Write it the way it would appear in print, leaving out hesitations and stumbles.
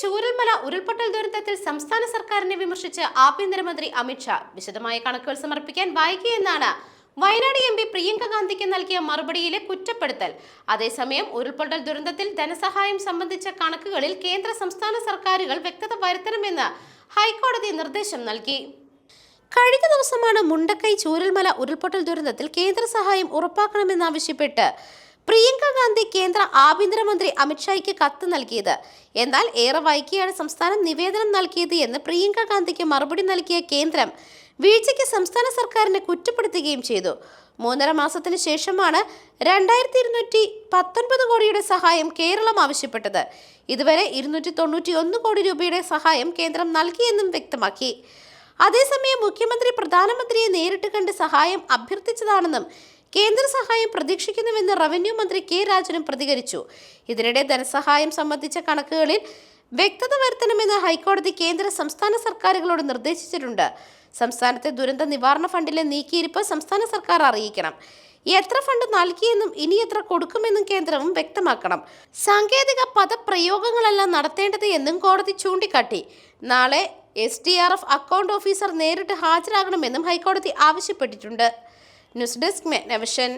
ചൂരൽമല ഉരുൾപൊട്ടൽ ദുരന്തത്തിൽ സംസ്ഥാന സർക്കാരിനെ വിമർശിച്ച് ആഭ്യന്തരമന്ത്രി അമിത്ഷാ വിശദമായ കണക്കുകൾ സമർപ്പിക്കാൻ വൈകിയെന്നാണ് വയനാട് MP പ്രിയങ്ക ഗാന്ധിക്ക് നൽകിയ മറുപടിയിലെ കുറ്റപ്പെടുത്തൽ. അതേസമയം ഉരുൾപൊട്ടൽ ദുരന്തത്തിൽ ധനസഹായം സംബന്ധിച്ച കണക്കുകളിൽ കേന്ദ്ര സംസ്ഥാന സർക്കാരുകൾ വ്യക്തത വരുത്തണമെന്ന് ഹൈക്കോടതി നിർദ്ദേശം നൽകി. കഴിഞ്ഞ ദിവസമാണ് മുണ്ടക്കൈ ചൂരൽമല ഉരുൾപൊട്ടൽ ദുരന്തത്തിൽ കേന്ദ്ര സഹായം ഉറപ്പാക്കണമെന്നാവശ്യപ്പെട്ട് പ്രിയങ്ക ഗാന്ധി കേന്ദ്ര ആഭ്യന്തരമന്ത്രി അമിത്ഷായ്ക്ക് കത്ത് നൽകിയത്. എന്നാൽ ഏറെ വൈകിയാണ് സംസ്ഥാനം നിവേദനം നൽകിയത് എന്ന് പ്രിയങ്ക ഗാന്ധിക്ക് മറുപടി നൽകിയ കേന്ദ്രം വീഴ്ചയ്ക്ക് സംസ്ഥാന സർക്കാരിനെ കുറ്റപ്പെടുത്തുകയും ചെയ്തു. 3.5 മാസത്തിന് ശേഷമാണ് 2219 കോടിയുടെ സഹായം കേരളം ആവശ്യപ്പെട്ടത്. ഇതുവരെ 291 കോടി രൂപയുടെ സഹായം കേന്ദ്രം നൽകിയെന്നും വ്യക്തമാക്കി. അതേസമയം മുഖ്യമന്ത്രി പ്രധാനമന്ത്രിയെ നേരിട്ട് കണ്ട് സഹായം അഭ്യർത്ഥിച്ചതാണെന്നും കേന്ദ്ര സഹായം പ്രതീക്ഷിക്കുന്നുവെന്ന് റവന്യൂ മന്ത്രി കെ രാജനും പ്രതികരിച്ചു. ഇതിനിടെ ധനസഹായം സംബന്ധിച്ച കണക്കുകളിൽ വ്യക്തത വരുത്തണമെന്ന് ഹൈക്കോടതി കേന്ദ്ര സംസ്ഥാന സർക്കാരുകളോട് നിർദ്ദേശിച്ചിട്ടുണ്ട്. സംസ്ഥാനത്തെ ദുരന്ത നിവാരണ ഫണ്ടിലെ നീക്കിയിരിപ്പ് സംസ്ഥാന സർക്കാർ അറിയിക്കണം. എത്ര ഫണ്ട് നൽകിയെന്നും ഇനി എത്ര കൊടുക്കുമെന്നും കേന്ദ്രവും വ്യക്തമാക്കണം. സാങ്കേതിക പദപ്രയോഗങ്ങളല്ല നടത്തേണ്ടത് എന്നും കോടതി ചൂണ്ടിക്കാട്ടി. നാളെ SDRF അക്കൗണ്ട് ഓഫീസർ നേരിട്ട് ഹാജരാകണമെന്നും ഹൈക്കോടതി ആവശ്യപ്പെട്ടിട്ടുണ്ട്. News desk മെഗ്നവിഷൻ.